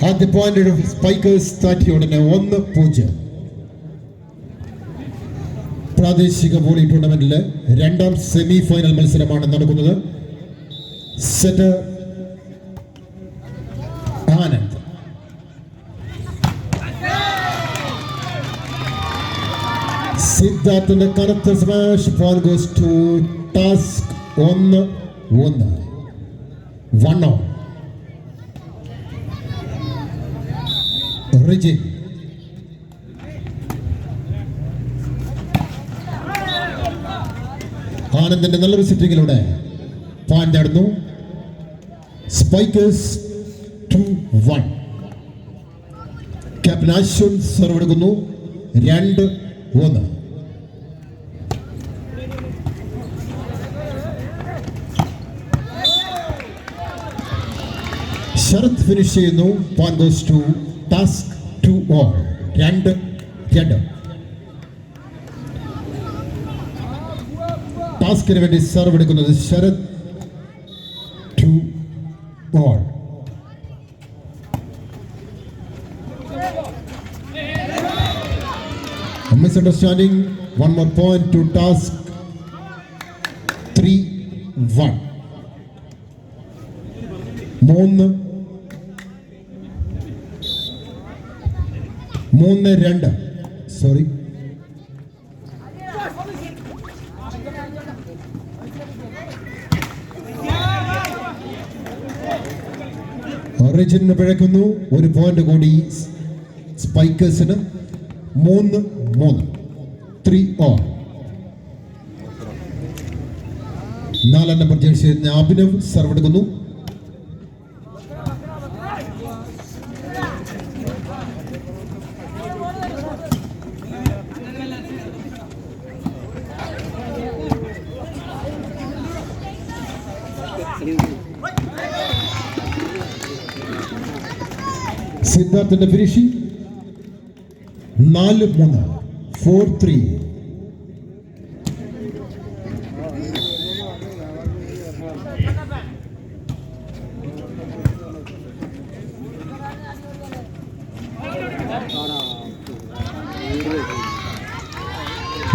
ആദ്യ point spikers താറ്റിയ ഉടനെ 1-0. പ്രാദേശിക വോളി ടൂർണമെന്റിലെ രണ്ടാം സെമി ഫൈനൽ മത്സരമാണ് നടക്കുന്നത്. സെറ്റ് ആനന്ദ്, സിദ്ധാർത്ഥിന്റെ കനത്ത smash. Point goes to Task. 1-1. 1 Rijin. ആനന്ദിന്റെ നല്ലൊരു സിറ്റിങ്ങിലൂടെ പോയിന്റ് ആടുന്നു. സ്പൈക്കേഴ്സ് 2-1. ക്യാപ്റ്റൻ അശ്വിൻ സെർവ് എടുക്കുന്നു. 2-1. ശരത് ഫിനിഷ് ചെയ്യുന്നു. Point goes to Task 2-all. 2-2. ടാസ്കിന് വേണ്ടി സെർവ് എടുക്കുന്നത് Sarath. 2-all. Misunderstanding. One more point to task. 3-1. 3-2. Sorry. ഒറിജിന് പിഴയ്ക്കുന്നു. ഒരു പോയിന്റ് കൂടി സ്പൈക്കേഴ്സിന്. 3-3. 3-all. 4 number jersey Abhinav serve എടുക്കുന്നു. സിദ്ധാർത്ഥിന്റെ ഫിനിഷിംഗ്. 4-3. 4-3.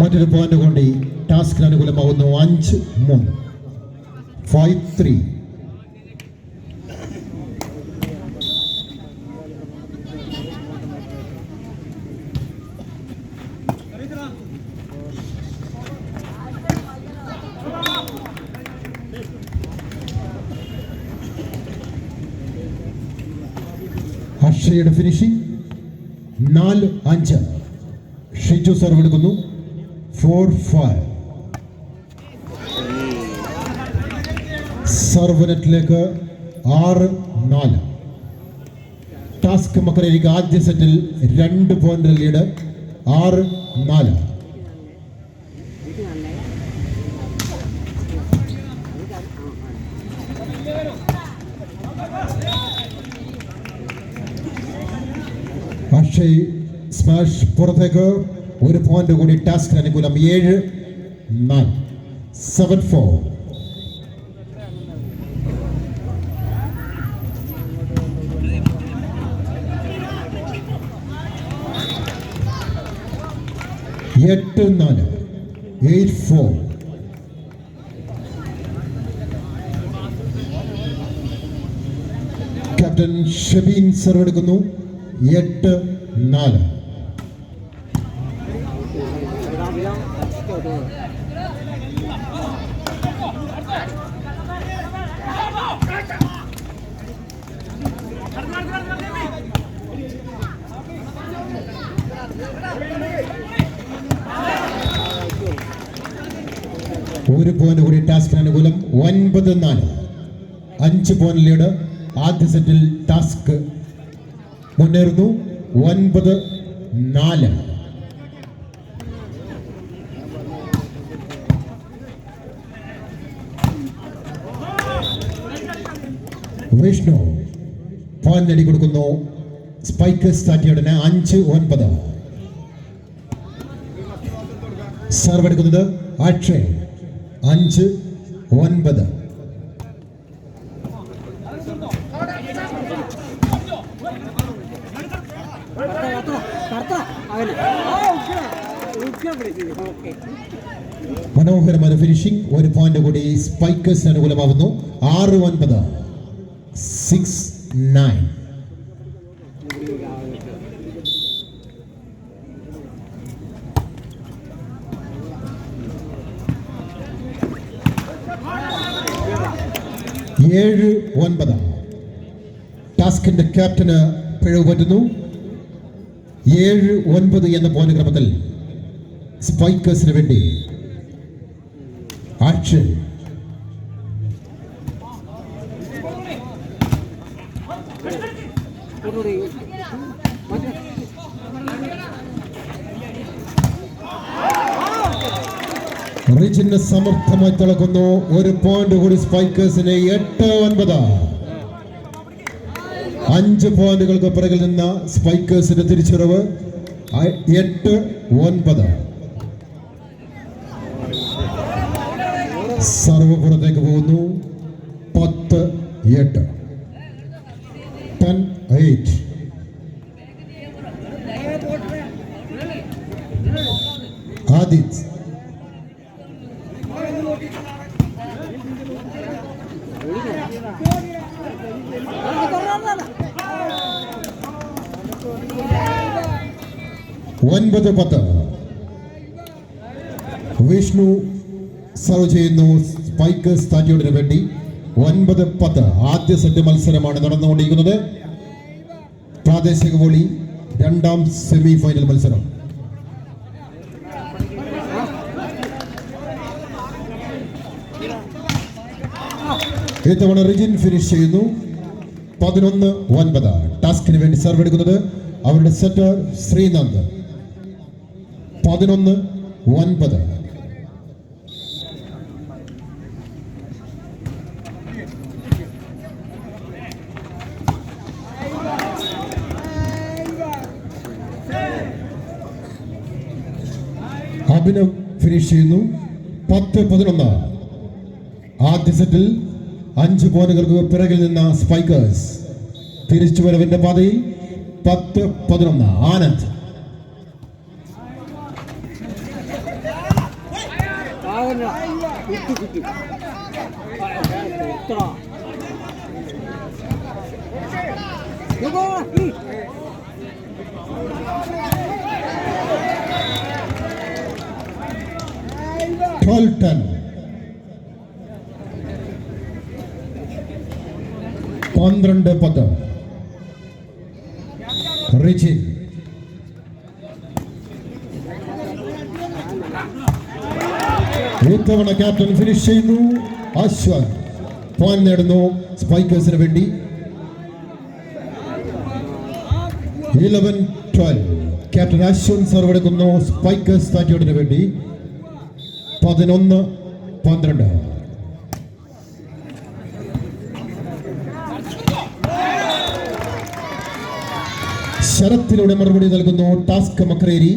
മറ്റൊരു പോയിന്റ് കൊണ്ട് ടാസ്കിന് അനുകൂലമാവുന്നു. 5-3. 5-3. അക്ഷയുടെ ഫിനിഷിംഗ്. 4-5. ഷിജു സെർവ് എടുക്കുന്നു. 4-5. സർവ് നെറ്റിലേക്ക്. 6-4. ടാസ്ക് മക്കരയിലേക്ക് ആദ്യ സെറ്റിൽ 2 പോയിന്റ് ലീഡ്. 6-4. അക്ഷയ് സ്മാഷ് പുറത്തേക്ക്. ഒരു പോയിന്റ് കൂടി ടാസ്കിന് അനുകൂലം. 7-9. 7-4. എട്ട് 4. 8-4. ക്യാപ്റ്റൻ ഷബീൻ സെർവ് എടുക്കുന്നു. 8-4. ഒരു പോയിന്റ് കൂടി ടാസ്കിന് അനുകൂലം. 9-4. 5 പോയിന്റ് ലീഡ്. ആദ്യ സെറ്റിൽ ടാസ്ക് മുന്നേറുന്നു. 9-4. വിഷ്ണു പോയിന്റ് നേടിക്കൊടുക്കുന്നു. സ്പൈക്കേഴ്സ് താറ്റിയ ഉടനെ 5-9. സർവ് എടുക്കുന്നത് അക്ഷയ്. 5-9. മനോഹരമായ ഫിനിഷിംഗ്. ഒരു പോയിന്റ് കൂടി സ്പൈക്കേഴ്സിന് അനുകൂലമാവുന്നു. 6-9. 6-9. ഏഴ് 9. ടാസ്കിന്റെ ക്യാപ്റ്റന് പിഴവ് പറ്റുന്നു. 7-9 എന്ന പോയിന്റ് ക്രമത്തിൽ സ്പൈക്കേഴ്സിന് വേണ്ടി അക്ഷയ്. റിജിന് സമർത്ഥമായി തിളക്കുന്നു. ഒരു പോയിന്റ് കൂടി സ്പൈക്കേഴ്സിന്. 8-9. 5 പോയിന്റുകൾക്ക് പിറകിൽ നിന്ന സ്പൈക്കേഴ്സിന്റെ തിരിച്ചുവരവ്. 8-9. സർവ് പുറത്തേക്ക് പോകുന്നു. 10-8. 10-8. ആദിത്. ഒൻപത് 10. വിഷ്ണു സർവ് ചെയ്യുന്നു സ്പൈക്കേഴ്സ് താറ്റിയോടിന് വേണ്ടി. 9-10. ആദ്യ സെറ്റ് മത്സരമാണ് നടന്നുകൊണ്ടിരിക്കുന്നത്. പ്രാദേശിക വോളി രണ്ടാം സെമി ഫൈനൽ മത്സരം. ഇത്തവണ റിജിൻ ഫിനിഷ് ചെയ്യുന്നു. 11-9. ടാസ്കിന് വേണ്ടി സർവ് എടുക്കുന്നത് അവരുടെ സെറ്റർ ശ്രീനന്ദ്. 11-9. അഭിനവ് ഫിനിഷ് ചെയ്യുന്നു. 10-11. ആദ്യ സെറ്റിൽ 5 പോയിന്റുകൾക്ക് പിറകിൽ നിന്ന സ്പൈക്കേഴ്സ് തിരിച്ചുവരവിന്റെ പാതയിൽ. 10-11. ആനന്ദ്. Tolton. 12-10. റിജിൻ. ഇത്തവണ ക്യാപ്റ്റൻ ഫിനിഷ് ചെയ്യുന്നു. അശ്വൻ പോയിന്റ് നേടുന്നു സ്പൈക്കേഴ്സിന് വേണ്ടി. 11-12. ക്യാപ്റ്റൻ അശ്വൻ സർവ് എടുക്കുന്നു സ്പൈക്കേഴ്സ് താറ്റിയോടിന് വേണ്ടി. 11-12. ശരത്തിലൂടെ മറുപടി നൽകുന്നു Task Makreri.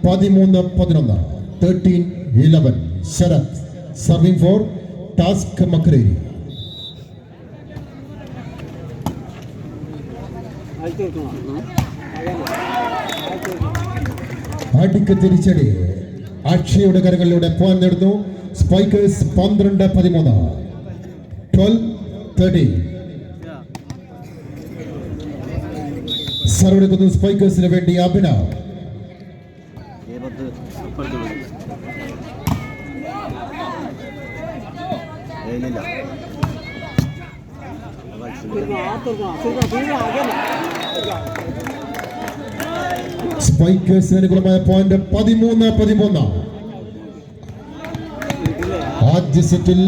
13-11. 13-11. Sarath serving for Task Makreri. അടിക്ക് തിരിച്ചടി. അക്ഷയുടെ കരങ്ങളിലൂടെ പോയിന്റ് നേടുന്നു സ്പൈക്കേഴ്സ്. 12-13. 12-13. സർവ് എടുക്കുന്നു സ്പൈക്കേഴ്സിന് വേണ്ടി അഭിനവ്. സ്പൈക്കേഴ്സിന് അനുകൂലമായ പോയിന്റ്. 13-13. ആദ്യ സെറ്റിൽ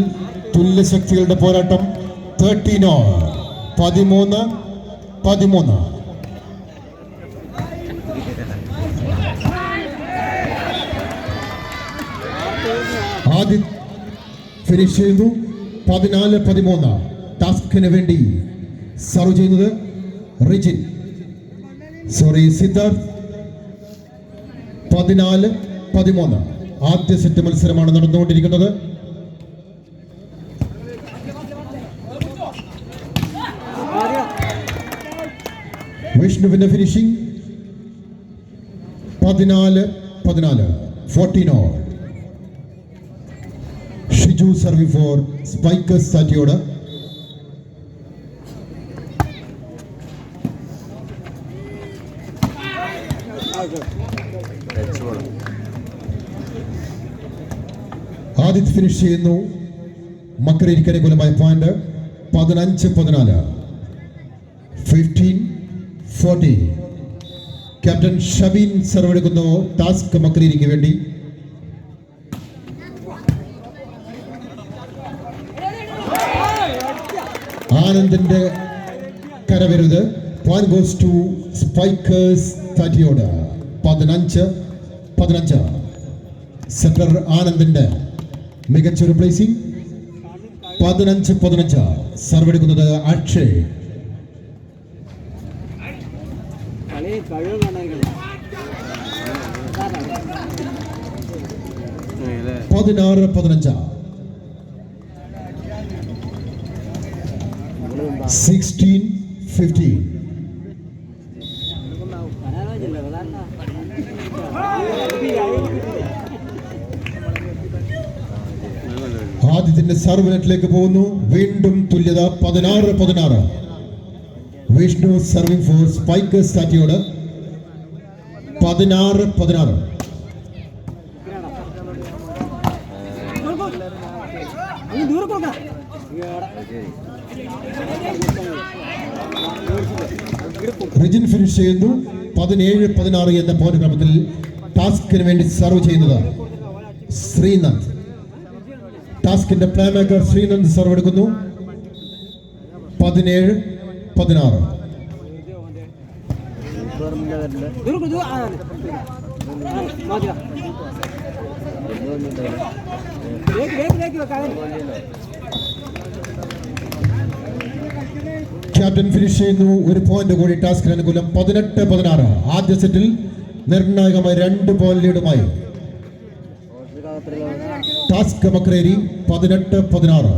തുല്യ ശക്തികളുടെ പോരാട്ടം. 13-all. 13-13. ആദ്യം ഫിനിഷ് ചെയ്തു. 14-13. ടാസ്കിന് വേണ്ടി സർവ് ചെയ്യുന്നത് റിജിൻ. സിദ്ധാർത്ഥ്. 14-13. ആദ്യ സെറ്റ് മത്സരമാണ് നടന്നുകൊണ്ടിരിക്കുന്നത്. വിഷ്ണുവിന്റെ finishing 14-14 14 all. Shiju serving for spikers Sattiyode. Aditya finish ചെയ്യുന്നു. മക്കരേരിക്ക് അനുകൂലമായ പോയിന്റ് 15-14 15-14. ക്യാപ്റ്റൻ ഷബീൻ സർവ് എടുക്കുന്നു ടാസ്ക് മക്കരേരിക്ക് വേണ്ടി. ആനന്ദിന്റെ കരവരുത്. Point goes to spikers Sattiyode. 15-15. Setter ആനന്ദിന്റെ മികച്ചൊരു പ്ലേസിംഗ്. 15-15. സർവ് എടുക്കുന്നത് അക്ഷയ്. 16-15 16-15. ആദിത്യന്റെ സർവ് നെറ്റിലേക്ക് പോകുന്നു. വീണ്ടും തുല്യത 16-16. Vishnu serving for spikers Sattiyode. 16-16. Rijin finish ചെയ്യുന്നു. 17-16 എന്ന പോയിന്റ് ക്രമത്തിൽ ടാസ്കിന് വേണ്ടി സർവ് ചെയ്യുന്നത് ശ്രീനാഥ്. ടാസ്കിന്റെ പ്ലേ മേക്കർ ശ്രീനന്ദ് സർവ് എടുക്കുന്നു. 17-16. ക്യാപ്റ്റൻ ഫിനിഷ് ചെയ്യുന്നു. ഒരു പോയിന്റ് കൂടി ടാസ്കിന് അനുകൂലം. 18-16. ആദ്യ സെറ്റിൽ നിർണായകമായ 2 പോയിന്റ് ലീഡുമായി ടാസ്ക് മക്രേരി. 18-16.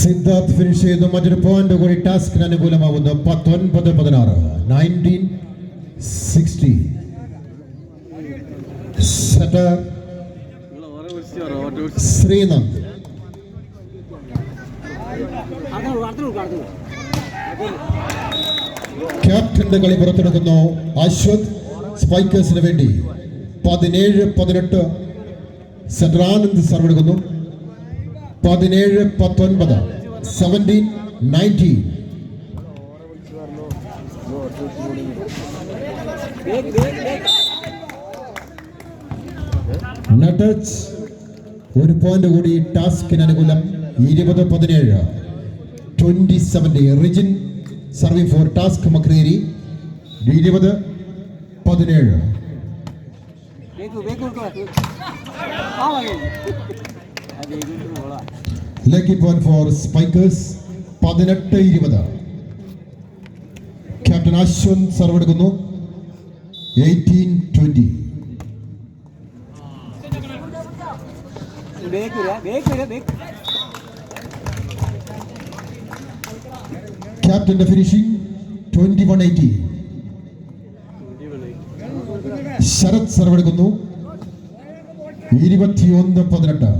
സിദ്ധാർത്ഥ് ഫിനിഷ് ചെയ്തു. മറ്റൊരു പോയിന്റ് കൂടി ടാസ്കിന് അനുകൂലമാകുന്നു. 19-16 19-60. സെറ്റർ ശ്രീനാഥ്. ക്യാപ്റ്റന്റെ കളി പുറത്തെടുക്കുന്നു അശ്വത് സ്പൈക്കേഴ്സിന് വേണ്ടി. 17-18. സെറ്റർ ആനന്ദ് സർവ് എടുക്കുന്നു. 17-19 17-19. നട്ടച്ച് ഒരു പോയിന്റ് കൂടി ടാസ്കിന് അനുകൂലം. 20-17 20-70. Rijin serving for Task Makreri. 20-17. Lucky point for Spikers. 18-20. Captain Ashwanth serve എടുക്കുന്നു. 18-20. ക്യാപ്റ്റന്റെ ഫിനിഷിംഗ് 21-80. ശരത് സർവ് എടുക്കുന്നു. 21-18.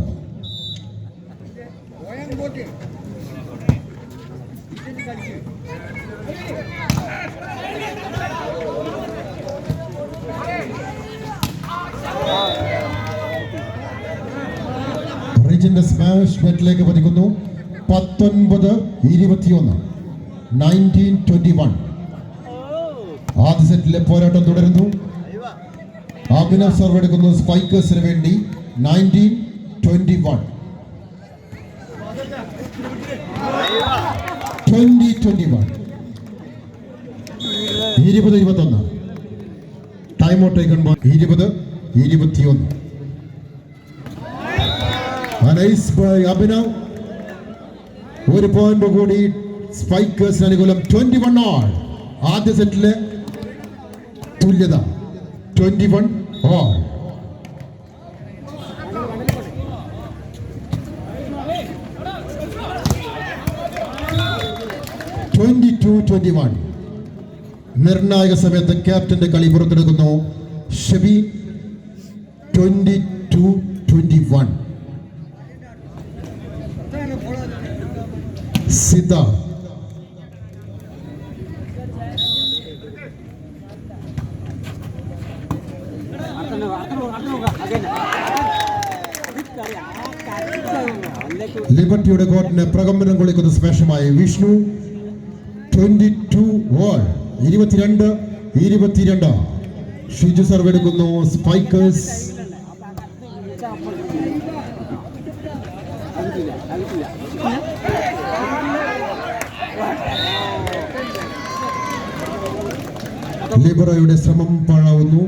റിജിന്റെ സ്മാഷ് നെറ്റിലേക്ക് പതിക്കുന്നു. 19-21 19-21. ആദ്യ സെറ്റിലെ പോരാട്ടം തുടരുന്നു. അഭിനവ് സർവ് എടുക്കുന്നു സ്പൈക്കേഴ്സിന് വേണ്ടി. 19-21 20-21. 20-21. Time out taken by 20-21. An ace by Abhinav. ഒരു പോയിന്റ് കൂടി സ്പൈക്കേഴ്സിന് അനുകൂലം. 21 all. ആദ്യ സെറ്റിലെ തുല്യത 21 all. നിർണായക സമയത്ത് ക്യാപ്റ്റന്റെ കളി പുറത്തെടുക്കുന്നു ഷബി. 22-21. സിദ്ധാർത്ഥ്. ലിബർട്ടിയുടെ കോർട്ടിന് പ്രകമ്പനം കൊള്ളിക്കുന്ന സ്പേഷമായി വിഷ്ണു. 22 all. 22-22. ഷിജു സർവ് എടുക്കുന്നു സ്പൈക്കേഴ്സ്. ലിബറോയുടെ ശ്രമം പാഴാവുന്നു.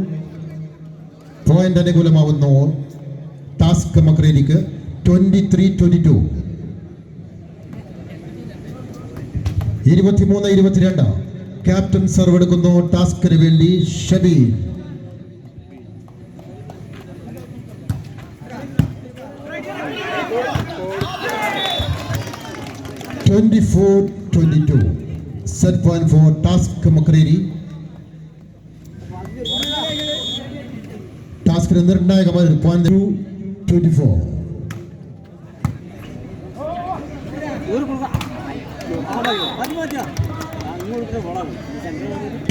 പോയിന്റ് അനുകൂലമാവുന്നു ടാസ്ക് മക്രേരിക്ക്. 23-22. 23-22. ക്യാപ്റ്റൻ സർവ് എടുക്കുന്നു ടാസ്കിന് വേണ്ടി Shabeer. 24-22. Set point for Task Makreri. Task നിർണായകമായ point 24.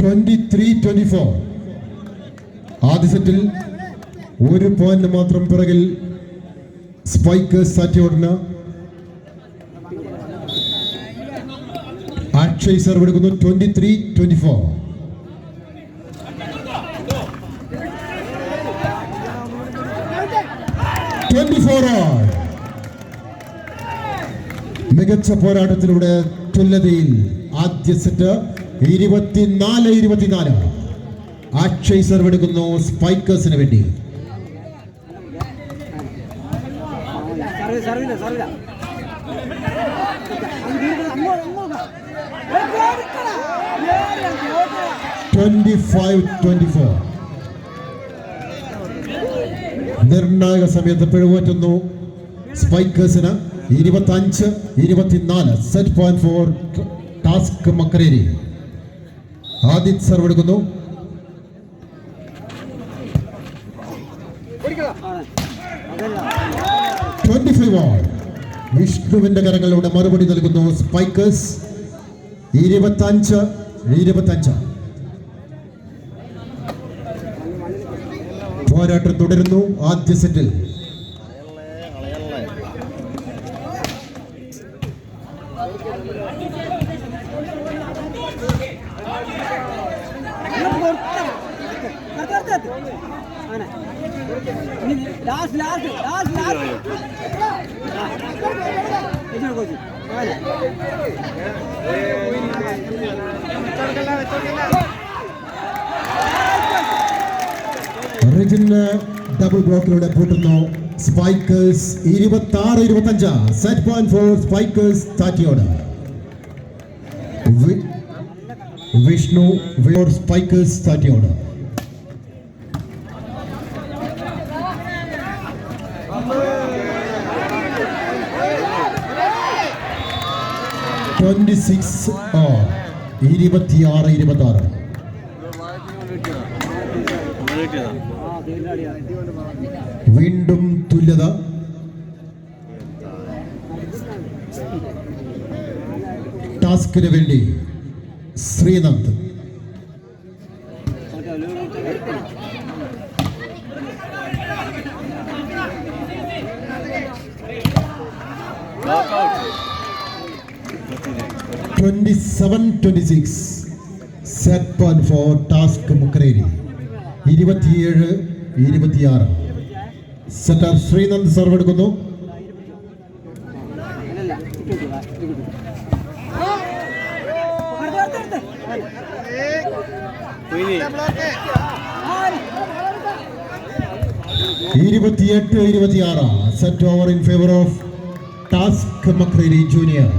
23-24. ആദ്യ സെറ്റിൽ ഒരു പോയിന്റ് മാത്രം പിറകിൽ സ്പൈക്കേഴ്സ് സാറ്റിയോടിന്. അക്ഷയ് സർവ് എടുക്കുന്നു 23-24. മികച്ച പോരാട്ടത്തിലൂടെ തുല്യതയിൽ ആദ്യ സെറ്റ് 24-24. അക്ഷയ് സർവ് എടുക്കുന്നു സ്പൈക്കേഴ്സിന് വേണ്ടി. നിർണായക സമയത്ത് പിഴവുപറ്റുന്നു സ്പൈക്കേഴ്സിന്. 25-24. Set point for Task Makreri. Aadith serve എടുക്കുന്നു. വിഷ്ണുവിന്റെ കരങ്ങളിലൂടെ മറുപടി നൽകുന്നു സ്പൈക്കേഴ്സ്. 25-25. പോരാട്ടം തുടരുന്നു ആദ്യ സെറ്റിൽ. റിജിന് ഡബിൾ ബ്ലോക്കിലൂടെ പൂട്ടുന്നു spikers. 26-25. Set point for spikers Thattiyode. Vishnu spikers Thattiyode. all. 26-26. വീണ്ടും തുല്യത. ടാസ്കിന് വേണ്ടി Sreenath. Set point for Task Makreri. 27-26. Setter Sreenand serve എടുക്കുന്നു. 28-26 set over in favor of Task Makreli Junior.